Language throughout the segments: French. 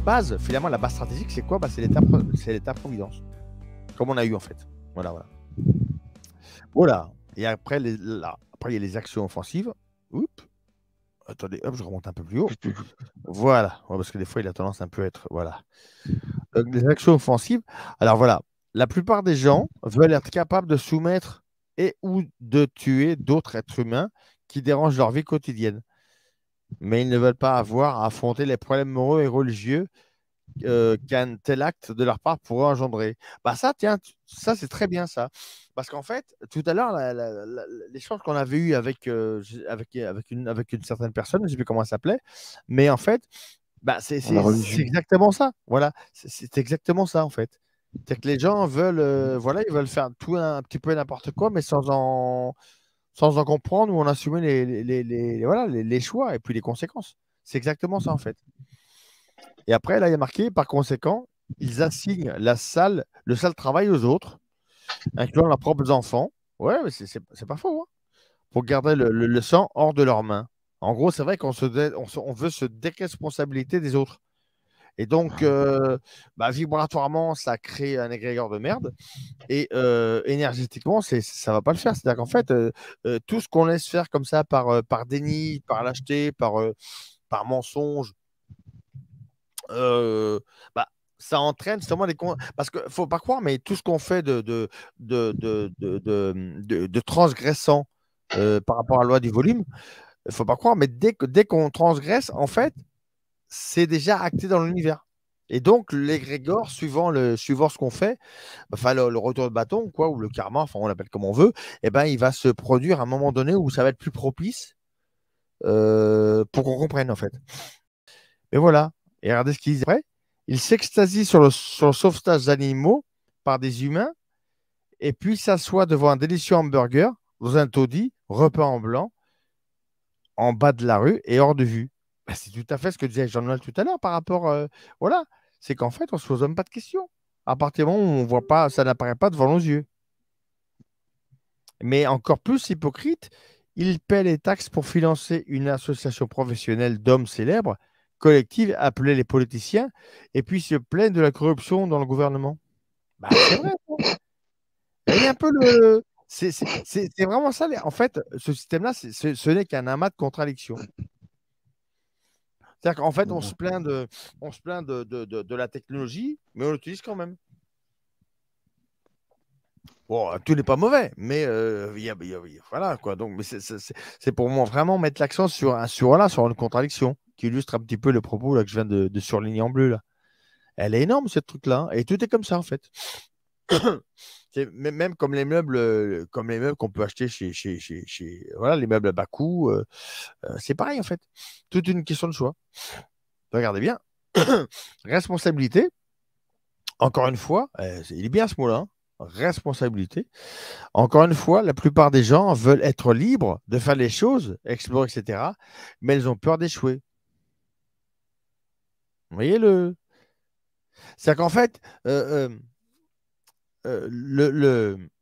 base, finalement, la base stratégique, c'est quoi? C'est l'État-providence, comme on a eu en fait. Voilà, voilà. Voilà. Et après, après, il y a les actions offensives. Oups. Attendez, hop, je remonte un peu plus haut. Voilà. Ouais, parce que des fois, il a tendance un peu à être. Voilà. Donc, les actions offensives. Alors voilà. La plupart des gens veulent être capables de soumettre et ou de tuer d'autres êtres humains qui dérangent leur vie quotidienne. Mais ils ne veulent pas avoir à affronter les problèmes moraux et religieux qu'un tel acte de leur part pourrait engendrer. Bah ça, tiens, ça c'est très bien ça. Parce qu'en fait, tout à l'heure, l'échange qu'on avait eu avec une certaine personne, je ne sais plus comment elle s'appelait, mais en fait, bah, c'est Dans la religion. exactement ça. Voilà, c'est exactement ça en fait. C'est que les gens veulent, voilà, ils veulent faire tout un petit peu n'importe quoi, mais sans en comprendre ou en assumer voilà, les choix et puis les conséquences. C'est exactement ça en fait. Et après, là, il y a marqué, par conséquent, ils assignent le sale travail aux autres, incluant leurs propres enfants. Ouais, mais c'est pas faux, hein, pour garder le sang hors de leurs mains. En gros, c'est vrai on veut se déresponsabiliser des autres. Et donc, bah, vibratoirement, ça crée un égrégore de merde. Et énergétiquement, ça va pas le faire. C'est-à-dire qu'en fait, tout ce qu'on laisse faire comme ça par déni, par lâcheté, par mensonge, bah, ça entraîne justement parce qu'il ne faut pas croire, mais tout ce qu'on fait de transgressant par rapport à la loi du volume, il ne faut pas croire, mais dès qu'on transgresse, en fait, c'est déjà acté dans l'univers. Et donc, l'égrégore, suivant ce qu'on fait, enfin le retour de bâton, quoi, ou le karma, enfin on l'appelle comme on veut, eh ben, il va se produire à un moment donné où ça va être plus propice pour qu'on comprenne, en fait. Et voilà. Et regardez ce qu'il dit après. Il s'extasie sur le sauvetage d'animaux par des humains et puis s'assoit devant un délicieux hamburger dans un taudis, repeint en blanc, en bas de la rue et hors de vue. Ben, c'est tout à fait ce que disait Jean-Noël tout à l'heure par rapport. Voilà. C'est qu'en fait, on ne se pose même pas de questions. À partir du moment où on voit pas, ça n'apparaît pas devant nos yeux. Mais encore plus hypocrite, il paie les taxes pour financer une association professionnelle d'hommes célèbres, collective appelée les politiciens, et puis se plaignent de la corruption dans le gouvernement. Bah, c'est vrai. Vous voyez un peu le. C'est vraiment ça. En fait, ce système-là, ce n'est qu'un amas de contradictions. C'est-à-dire qu'en fait, on se plaint de la technologie, mais on l'utilise quand même. Bon, tout n'est pas mauvais, mais voilà quoi. Donc, mais c'est pour moi vraiment mettre l'accent sur une contradiction qui illustre un petit peu le propos là, que je viens de surligner en bleu là. Elle est énorme cette truc-là, hein, et tout est comme ça en fait. Même comme les meubles qu'on peut acheter voilà, les meubles à bas coût, c'est pareil en fait. Toute une question de choix. Regardez bien. Responsabilité. Encore une fois, il est bien ce mot-là. Hein. Responsabilité. Encore une fois, la plupart des gens veulent être libres de faire les choses, explorer, etc., mais ils ont peur d'échouer. Vous voyez le. C'est-à-dire qu'en fait,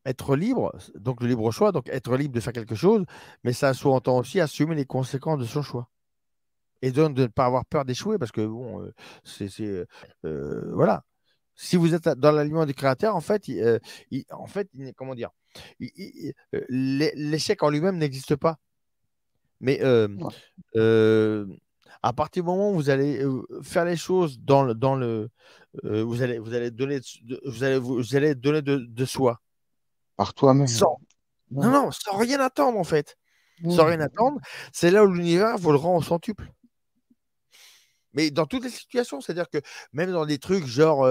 être libre, donc le libre choix, donc être libre de faire quelque chose, mais ça sous-entend aussi assumer les conséquences de son choix. Et donc de ne pas avoir peur d'échouer, parce que bon, voilà. Si vous êtes dans l'alignement du créateur, en fait, comment dire, l'échec en lui-même n'existe pas. Mais Ouais. euh, à partir du moment où vous allez faire les choses vous allez donner vous allez donner de soi. Par toi-même. Sans, Ouais. non, non, sans rien attendre en fait. Sans Ouais. rien attendre, c'est là où l'univers vous le rend au centuple. Mais dans toutes les situations, c'est-à-dire que même dans des trucs genre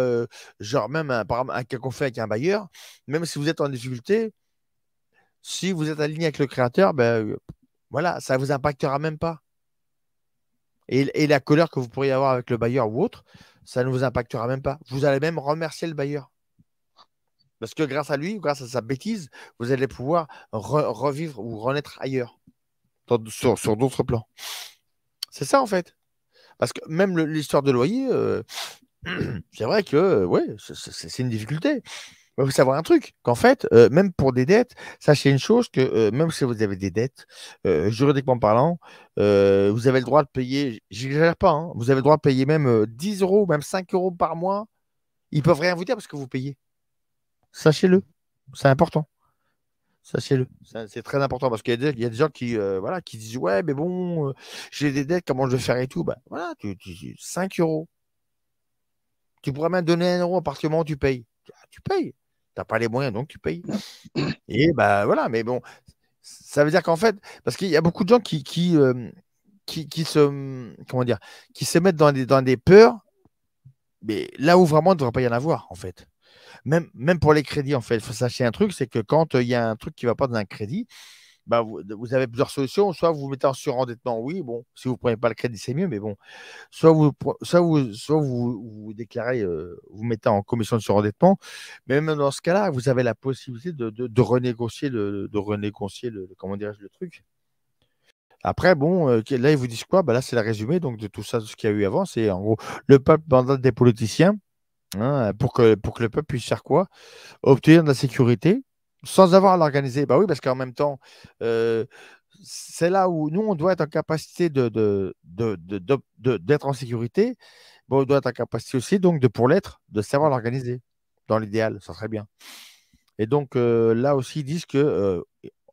même par exemple, un cas qu'on fait avec un bailleur, même si vous êtes en difficulté, si vous êtes aligné avec le créateur, ben voilà, ça ne vous impactera même pas. Et la colère que vous pourriez avoir avec le bailleur ou autre, ça ne vous impactera même pas. Vous allez même remercier le bailleur. Parce que grâce à lui, grâce à sa bêtise, vous allez pouvoir revivre ou renaître ailleurs, sur d'autres plans. C'est ça en fait. Parce que même l'histoire de loyer, c'est vrai que ouais, c'est une difficulté. Bah, vous savoir un truc, qu'en fait, même pour des dettes, sachez une chose que même si vous avez des dettes, juridiquement parlant, vous avez le droit de payer, j'exagère pas, hein, vous avez le droit de payer même 10 euros, même 5 euros par mois. Ils peuvent rien vous dire parce que vous payez. Sachez-le, c'est important. Sachez-le, c'est très important parce qu'il y a des gens qui, voilà, qui disent ouais, mais bon, j'ai des dettes, comment je vais faire et tout. Bah, voilà, 5 euros. Tu pourrais même donner 1 euro à partir du moment où tu payes. Tu payes. Tu n'as pas les moyens, donc tu payes. Et bah voilà, mais bon, ça veut dire qu'en fait, parce qu'il y a beaucoup de gens qui se, comment dire, qui se mettent dans des peurs, mais là où vraiment il ne devrait pas y en avoir, en fait. Même pour les crédits, en fait, il faut sachez un truc, c'est que quand il y a un truc qui ne va pas dans un crédit, bah, vous avez plusieurs solutions. Soit vous vous mettez en surendettement, oui, bon, si vous ne prenez pas le crédit, c'est mieux, mais bon, soit vous déclarez, vous mettez en commission de surendettement, mais même dans ce cas-là, vous avez la possibilité de renégocier comment dirais-je, le truc. Après, bon, là, ils vous disent quoi? Bah, là, c'est le résumé donc, de tout ça, de ce qu'il y a eu avant. C'est en gros, le peuple mandate des politiciens, hein, pour que le peuple puisse faire quoi? Obtenir de la sécurité sans avoir à l'organiser. Bah oui, parce qu'en même temps, euh, c'est là où nous, on doit être en capacité d'être en sécurité. Bon, on doit être en capacité aussi, donc, pour l'être, de savoir l'organiser. Dans l'idéal, ça serait bien. Et donc, là aussi, ils disent que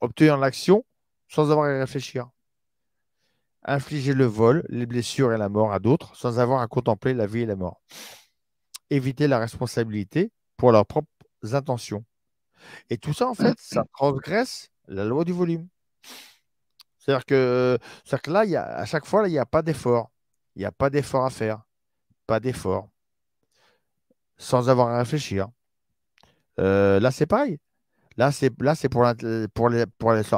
obtenir l'action sans avoir à y réfléchir. Infliger le vol, les blessures et la mort à d'autres sans avoir à contempler la vie et la mort. Éviter la responsabilité pour leurs propres intentions. Et tout ça, en fait, ça transgresse la loi du volume. C'est-à-dire que là, à chaque fois, là, il n'y a pas d'effort. Il n'y a pas d'effort à faire. Pas d'effort. Sans avoir à réfléchir. Là, c'est pareil. Là, c'est pour leur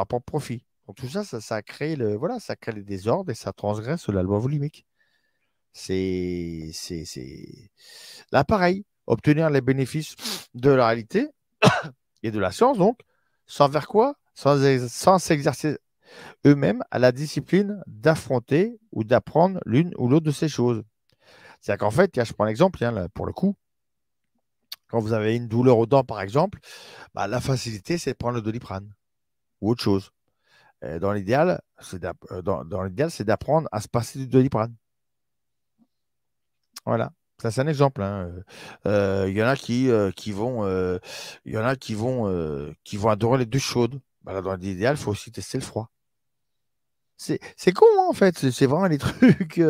propre profit. Donc tout ça, ça crée voilà, ça crée les désordres et ça transgresse la loi volumique. C'est là pareil. Obtenir les bénéfices de la réalité et de la science, donc, sans faire quoi? Sans s'exercer eux-mêmes à la discipline d'affronter ou d'apprendre l'une ou l'autre de ces choses. C'est-à-dire qu'en fait, je prends l'exemple, tiens, là, pour le coup, quand vous avez une douleur aux dents, par exemple, bah, la facilité, c'est de prendre le Doliprane ou autre chose. Dans l'idéal, c'est d'apprendre à se passer du Doliprane. Voilà. Ça, c'est un exemple, hein. Il y en a qui vont adorer les douches chaudes. Bah, dans l'idéal, il faut aussi tester le froid. C'est con, hein, en fait. C'est vraiment les trucs.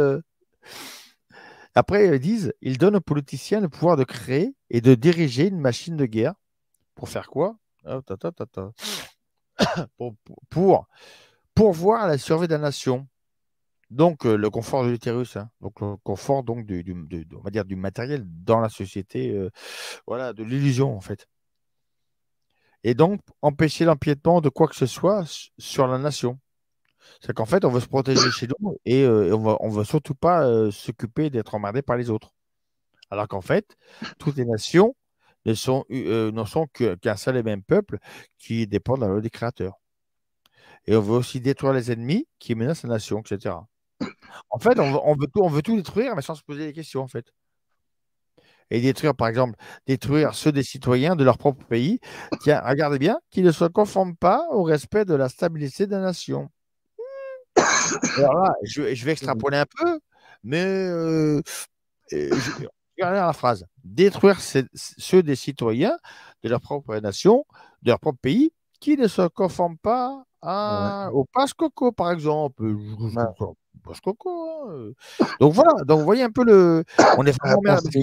Après, ils disent, ils donnent aux politiciens le pouvoir de créer et de diriger une machine de guerre. Pour faire quoi? Ah, pour pourvoir à la survie de la nation. Donc, le confort de l'utérus, hein. Donc, le confort donc, on va dire, du matériel dans la société, voilà, de l'illusion, en fait. Et donc, empêcher l'empiètement de quoi que ce soit sur la nation. C'est qu'en fait, on veut se protéger chez nous et on veut surtout pas s'occuper d'être emmerdé par les autres. Alors qu'en fait, toutes les nations ne sont qu'un seul et même peuple qui dépend de la loi des créateurs. Et on veut aussi détruire les ennemis qui menacent la nation, etc. En fait, on veut tout détruire, mais sans se poser des questions, en fait. Et détruire, par exemple, détruire ceux des citoyens de leur propre pays. Tiens, regardez bien, qui ne se conforment pas au respect de la stabilité de la nation. Alors là, je vais extrapoler un peu, mais regardez la phrase. Détruire ceux des citoyens de leur propre nation, de leur propre pays, qui ne se conforment pas au passe-coco, par exemple. Passe-coco. Hein. Donc voilà, donc vous voyez un peu On est vraiment emmerdé.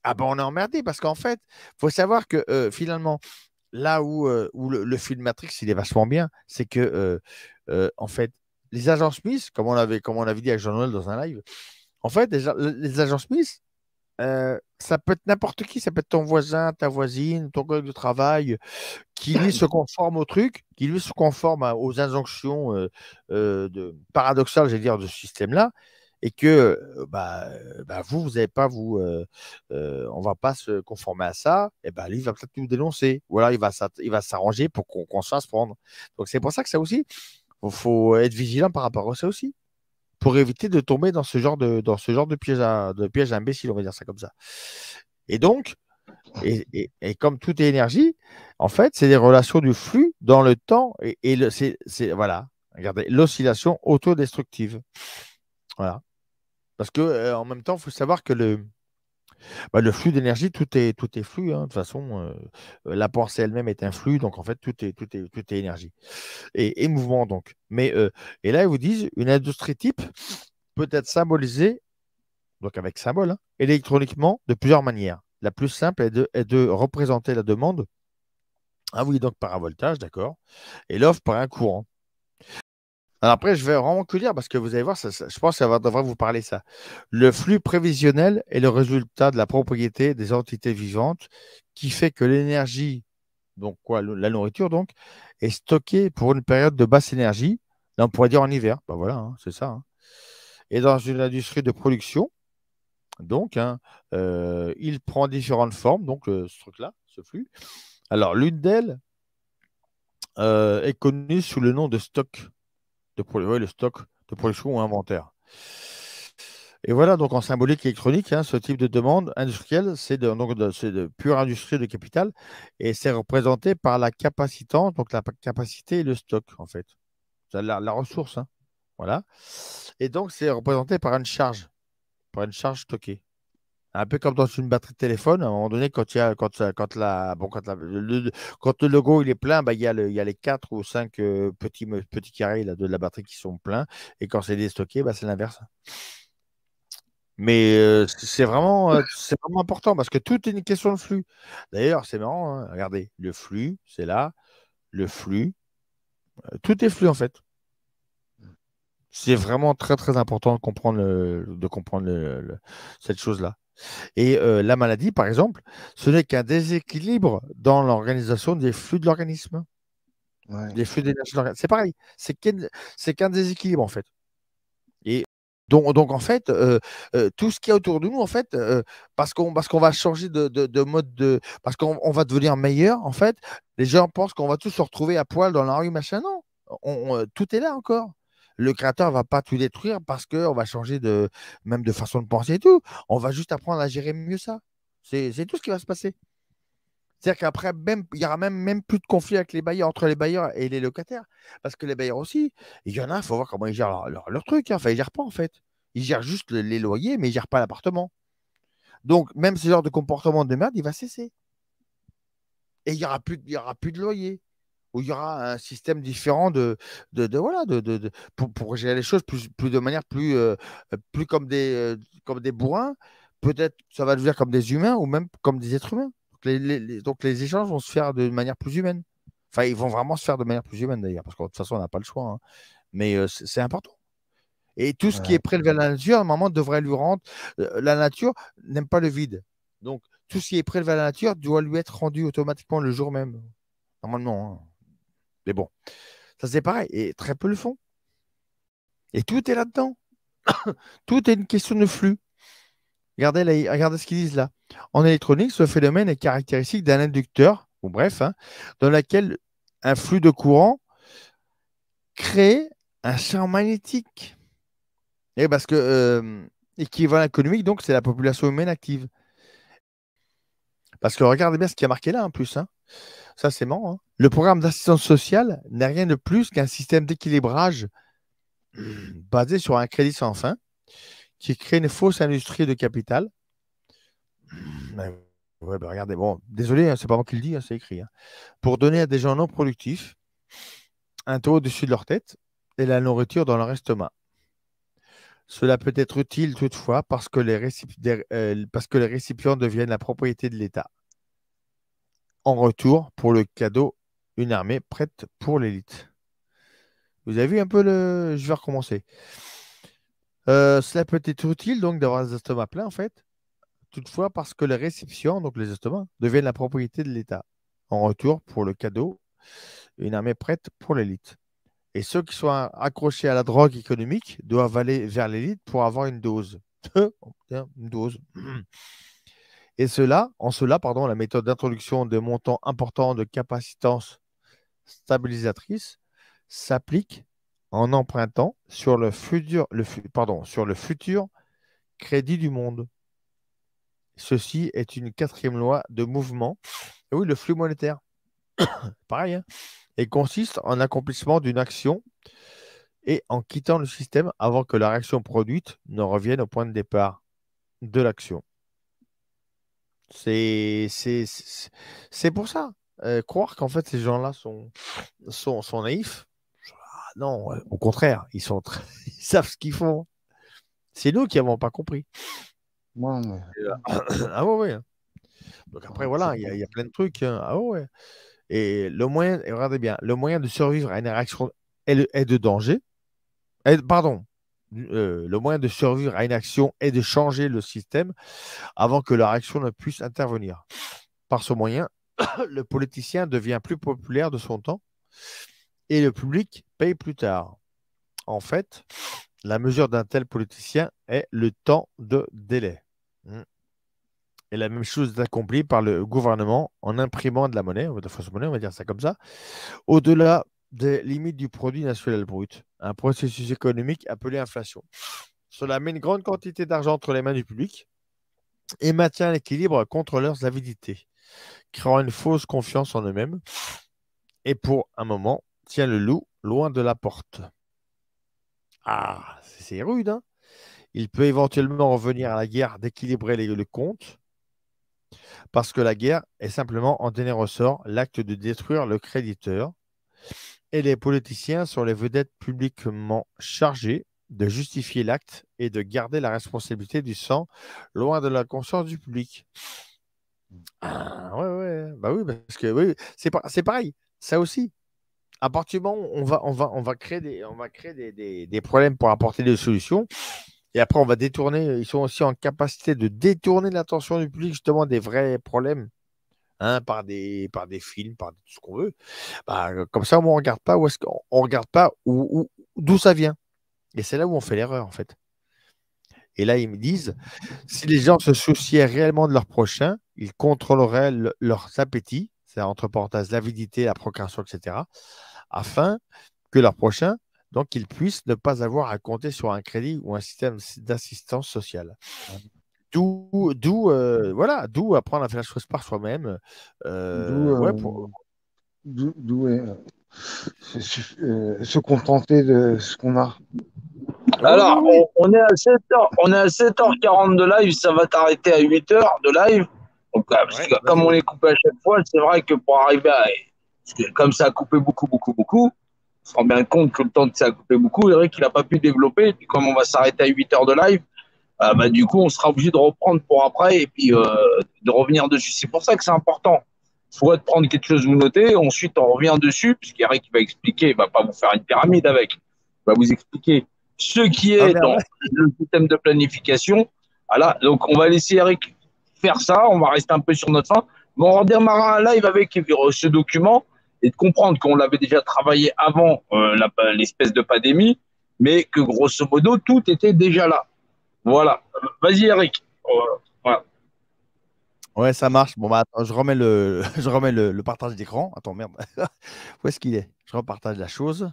Ah ben on est emmerdé parce qu'en fait, il faut savoir que finalement, là où le film Matrix, il est vachement bien, c'est que en fait, les agents Smith, comme on avait dit avec Jean-Noël dans un live, en fait, les agents Smith, ça peut être n'importe qui, ça peut être ton voisin, ta voisine, ton collègue de travail, qui lui se conforme au truc, qui lui se conforme aux injonctions paradoxales, j'allais dire, de ce système-là, et que vous n'avez pas, on va pas se conformer à ça, et ben lui, il va peut-être nous dénoncer, ou alors il va s'arranger pour qu'on se fasse prendre. Donc c'est pour ça que ça aussi, il faut être vigilant par rapport à ça aussi pour éviter de tomber dans ce genre de piège à imbécile, on va dire ça comme ça. Et donc, Et comme tout est énergie, en fait, c'est les relations du flux dans le temps voilà, regardez, l'oscillation autodestructive. Voilà. Parce que en même temps, il faut savoir que le flux d'énergie, tout est flux, hein. De toute façon, la pensée elle-même est un flux, donc en fait, tout est énergie et mouvement donc. Et là, ils vous disent, une industrie type peut être symbolisée, donc avec symbole, hein, électroniquement de plusieurs manières. La plus simple est de représenter la demande. Ah oui, donc par un voltage, d'accord. Et l'offre par un courant. Alors après, je vais vraiment que lire parce que vous allez voir, je pense que devrait vous parler ça. Le flux prévisionnel est le résultat de la propriété des entités vivantes qui fait que l'énergie, donc quoi, la nourriture donc, est stockée pour une période de basse énergie. Là, on pourrait dire en hiver. Ben voilà, hein, c'est ça, hein. Et dans une industrie de production, donc, hein, il prend différentes formes, donc ce truc-là, ce flux. Alors, l'une d'elles est connue sous le nom de stock ouais, le stock de production ou inventaire. Et voilà, donc en symbolique électronique, hein, ce type de demande industrielle, c'est de pure industrie de capital et c'est représenté par la capacitance, donc la capacité et le stock, en fait. C'est la ressource, hein. Voilà. Et donc, c'est représenté par une charge stockée. Un peu comme dans une batterie de téléphone, à un moment donné, quand il y a, quand, ça- quand, la, bon, quand le logo il est plein, bah, il y a les 4 ou 5 petits carrés là, de la batterie qui sont pleins. Et quand c'est déstocké, bah, c'est l'inverse. Mais c'est vraiment important parce que tout est une question de flux. D'ailleurs, c'est marrant, hein. Regardez, le flux, c'est là, le flux, tout est flux en fait. C'est vraiment très très important de comprendre cette chose-là. Et la maladie, par exemple, ce n'est qu'un déséquilibre dans l'organisation des flux de l'organisme, Ouais. des flux d'énergie de l'organisme. C'est pareil, c'est qu'un déséquilibre en fait. Et donc en fait, tout ce qu'il y a autour de nous, en fait, parce qu'on va changer de mode parce qu'on va devenir meilleur, en fait, les gens pensent qu'on va tous se retrouver à poil dans la rue, machin. Non, tout est là encore. Le créateur ne va pas tout détruire parce qu'on va changer même de façon de penser et tout. On va juste apprendre à gérer mieux ça. C'est tout ce qui va se passer. C'est-à-dire qu'après, même, il y aura même plus de conflit avec les bailleurs, entre les bailleurs et les locataires. Parce que les bailleurs aussi, il y en a, il faut voir comment ils gèrent leur truc, hein. Enfin, ils ne gèrent pas, en fait. Ils gèrent juste les loyers, mais ils ne gèrent pas l'appartement. Donc, même ce genre de comportement de merde, il va cesser. Et il y aura plus de loyer. Ou il y aura un système différent voilà, pour gérer les choses de manière plus comme des bourrins. Peut-être ça va devenir comme des humains ou même comme des êtres humains. Donc les échanges vont se faire de manière plus humaine. Enfin, ils vont vraiment se faire de manière plus humaine d'ailleurs, parce que de toute façon, on n'a pas le choix, hein. Mais c'est important. Et tout ce qui est Ouais. prélevé à la nature, à un moment, devrait lui rendre. La nature n'aime pas le vide. Donc, tout ce qui est prélevé à la nature doit lui être rendu automatiquement le jour même. Normalement, hein. Mais bon, ça c'est pareil. Et très peu le font. Et tout est là-dedans. Tout est une question de flux. Regardez, là, regardez ce qu'ils disent là. En électronique, ce phénomène est caractéristique d'un inducteur, ou bref, hein, dans lequel un flux de courant crée un champ magnétique. Et parce que équivalent économique, donc, c'est la population humaine active. Parce que regardez bien ce qui a marqué là en plus, hein. Ça, c'est marrant, hein. Le programme d'assistance sociale n'est rien de plus qu'un système d'équilibrage basé sur un crédit sans fin qui crée une fausse industrie de capital. Ouais, ouais, bah regardez, bon, désolé, hein, c'est pas moi qui le dis, hein, c'est écrit, hein. Pour donner à des gens non productifs un toit au-dessus de leur tête et la nourriture dans leur estomac. Cela peut être utile toutefois parce que les récipients deviennent la propriété de l'État. En retour, pour le cadeau, une armée prête pour l'élite. Vous avez vu un peu le. Je vais recommencer. Cela peut être utile donc d'avoir des estomacs pleins en fait. Toutefois, parce que les récipients, donc les estomacs, deviennent la propriété de l'État. En retour, pour le cadeau, une armée prête pour l'élite. Et ceux qui sont accrochés à la drogue économique doivent aller vers l'élite pour avoir une dose. Oh, tiens, une dose. En cela, pardon, la méthode d'introduction de montants importants de capacitance stabilisatrice s'applique en empruntant sur sur le futur crédit du monde. Ceci est une quatrième loi de mouvement. Et oui, le flux monétaire, pareil, hein, et consiste en l'accomplissement d'une action et en quittant le système avant que la réaction produite ne revienne au point de départ de l'action. C'est pour ça. Croire qu'en fait ces gens-là sont naïfs, ah non, au contraire, ils savent ce qu'ils font. C'est nous qui n'avons pas compris. Ouais, mais Ah ouais, ouais. Donc après, c'est voilà, il y a plein de trucs, hein. Ah ouais. Et le moyen, et regardez bien, le moyen de survivre à une réaction est de danger. Pardon. Le moyen de survivre à une action est de changer le système avant que la réaction ne puisse intervenir. Par ce moyen, le politicien devient plus populaire de son temps et le public paye plus tard. En fait, la mesure d'un tel politicien est le temps de délai. Et la même chose est accomplie par le gouvernement en imprimant de la monnaie, de fausse monnaie, on va dire ça comme ça, au-delà des limites du produit national brut, un processus économique appelé inflation. Cela met une grande quantité d'argent entre les mains du public et maintient l'équilibre contre leurs avidités, créant une fausse confiance en eux-mêmes et pour un moment tient le loup loin de la porte. Ah, c'est rude, hein? Il peut éventuellement revenir à la guerre d'équilibrer le compte, parce que la guerre est simplement en dernier ressort l'acte de détruire le créditeur, et les politiciens sont les vedettes publiquement chargées de justifier l'acte et de garder la responsabilité du sang loin de la conscience du public. Ah, ouais, ouais, bah oui, parce que oui, c'est pareil, ça aussi. À partir du moment où on va créer des problèmes pour apporter des solutions, et après on va détourner, ils sont aussi en capacité de détourner l'attention du public justement des vrais problèmes, hein, par des films, par tout ce qu'on veut. Bah, comme ça, on ne regarde pas où est-ce qu'on on regarde pas d'où ça vient. Et c'est là où on fait l'erreur, en fait. Et là, ils me disent, si les gens se souciaient réellement de leur prochain, ils contrôleraient leurs appétits, c'est entre parenthèses l'avidité, la procréation, etc., afin que leur prochain, donc, qu'ils puissent ne pas avoir à compter sur un crédit ou un système d'assistance sociale. Voilà, d'où apprendre à faire la chose par soi-même. d'où Ouais, se contenter de ce qu'on a. oui, oui, Alors, oui. on est à 7h, on est à 7h40 de live, ça va t'arrêter à 8h de live. Donc, parce Ouais, que vas-y, comme on vas-y. est coupé à chaque fois, c'est vrai que pour arriver à. Parce que comme ça a coupé beaucoup, on se rend bien compte que le temps que ça a coupé beaucoup, Eric, il n'a pas pu développer. Et puis, comme on va s'arrêter à 8h de live, bah, du coup, on sera obligé de reprendre pour après et puis de revenir dessus. C'est pour ça que c'est important. Soit de prendre quelque chose, vous notez, ensuite on revient dessus, puisqu'Eric va expliquer, il ne va pas vous faire une pyramide avec, il va vous expliquer ce qui Ah est merde, dans le système de planification. Voilà, donc on va laisser Eric faire ça, on va rester un peu sur notre fin, mais on redémarrera un live avec ce document et de comprendre qu'on l'avait déjà travaillé avant l'espèce de pandémie, mais que grosso modo, tout était déjà là. Voilà. Vas-y, Eric. Voilà. ouais, ça marche. Bon, bah, attends, je remets je remets le partage d'écran. Attends, merde. Où est-ce qu'il est? Je repartage la chose.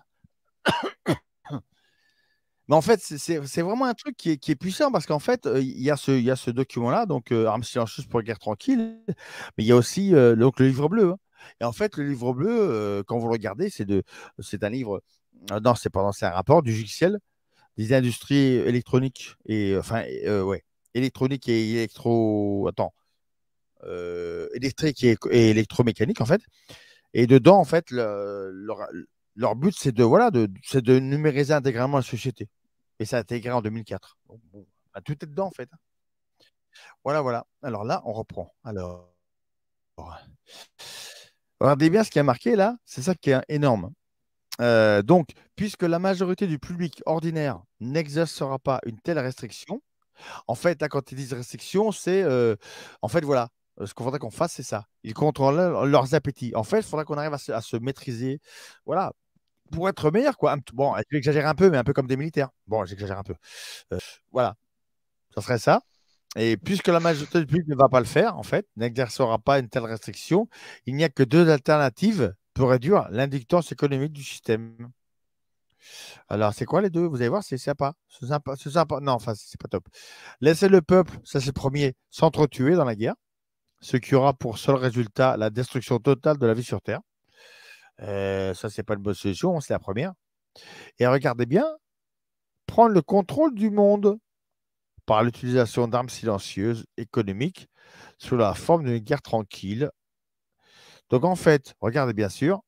Mais en fait, c'est vraiment un truc qui est puissant parce qu'en fait, il y a ce document-là, donc Armes silencieuses pour une guerre tranquille, mais il y a aussi donc, le livre bleu, hein. Et en fait, le livre bleu, quand vous le regardez, c'est un livre, non, c'est un rapport du GIEC, des industries électroniques et, enfin, ouais, électronique et attends, électrique et électromécanique, en fait. Et dedans, en fait, leur but, c'est voilà, c'est de numériser intégralement la société. Et ça a été créé en 2004. Donc, bon, bah, tout est dedans, en fait. Voilà, voilà. Alors là, on reprend. Alors, regardez bien ce qui a marqué là. C'est ça qui est énorme. Donc, puisque la majorité du public ordinaire n'exercera pas une telle restriction, en fait, là, quand ils disent restriction, c'est en fait, voilà. Ce qu'il faudrait qu'on fasse, c'est ça. Ils contrôlent leurs appétits. En fait, il faudra qu'on arrive à se maîtriser. Voilà, pour être meilleur, quoi. Bon, j'exagère un peu, mais un peu comme des militaires. Bon, j'exagère un peu. Voilà, ça serait ça. Et puisque la majorité du public ne va pas le faire, en fait, n'exercera pas une telle restriction, il n'y a que deux alternatives pour réduire l'inductance économique du système. Alors, c'est quoi les deux? Vous allez voir, c'est sympa. C'est sympa. C'est sympa. Non, enfin, c'est pas top. Laisser le peuple, ça c'est le premier, s'entretuer dans la guerre, ce qui aura pour seul résultat la destruction totale de la vie sur Terre. Ça, c'est pas une bonne solution, c'est la première. Et regardez bien, prendre le contrôle du monde par l'utilisation d'armes silencieuses économiques sous la forme d'une guerre tranquille. Donc, en fait, regardez bien sûr,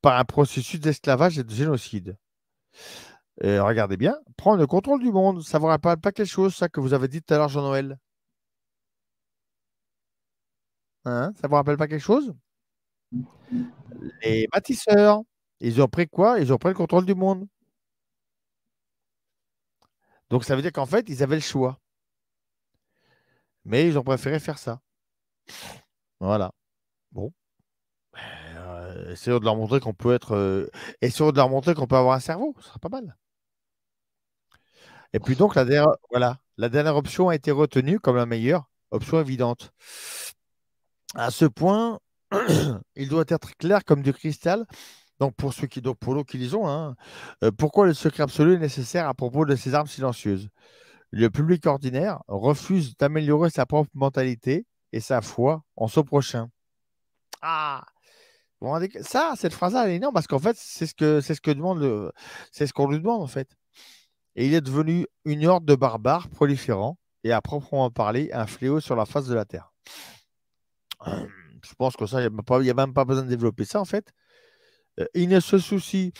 par un processus d'esclavage et de génocide. Regardez bien, prendre le contrôle du monde. Ça ne vous rappelle pas quelque chose, ça, que vous avez dit tout à l'heure, Jean-Noël? Hein? Ça ne vous rappelle pas quelque chose? Les bâtisseurs, ils ont pris quoi? Ils ont pris le contrôle du monde. Donc, ça veut dire qu'en fait, ils avaient le choix. Mais ils ont préféré faire ça. Voilà. Bon. Essayons de leur montrer qu'on peut être. Essayons de leur montrer qu'on peut avoir un cerveau. Ce sera pas mal. Et puis donc, voilà, la dernière option a été retenue comme la meilleure, option évidente. À ce point, il doit être clair comme du cristal. Donc, pour l'eau qui les ont, hein, pourquoi le secret absolu est nécessaire à propos de ces armes silencieuses? Le public ordinaire refuse d'améliorer sa propre mentalité et sa foi en son prochain. Ah! Vous vous rendez ça, cette phrase-là, elle est énorme parce qu'en fait, c'est ce qu'on lui demande en fait. Et il est devenu une horde de barbares proliférants et à proprement parler un fléau sur la face de la Terre. Je pense que ça, il n'y a même pas besoin de développer ça en fait. Il ne se soucie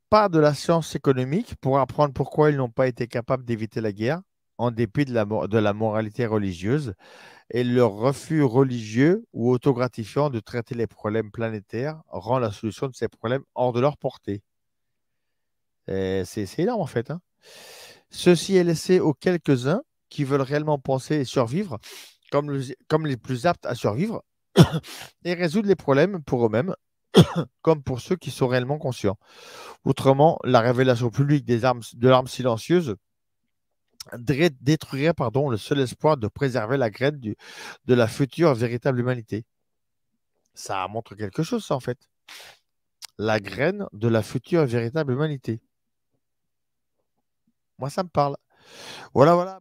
pas de la science économique pour apprendre pourquoi ils n'ont pas été capables d'éviter la guerre en dépit de la moralité religieuse et leur refus religieux ou autogratifiant de traiter les problèmes planétaires rend la solution de ces problèmes hors de leur portée. C'est énorme en fait. Hein. Ceci est laissé aux quelques-uns qui veulent réellement penser et survivre comme les plus aptes à survivre et résoudre les problèmes pour eux-mêmes comme pour ceux qui sont réellement conscients. Autrement, la révélation publique de l'arme silencieuse détruirait le seul espoir de préserver la graine de la future véritable humanité. Ça montre quelque chose, ça, en fait. La graine de la future véritable humanité. Moi, ça me parle. Voilà, voilà.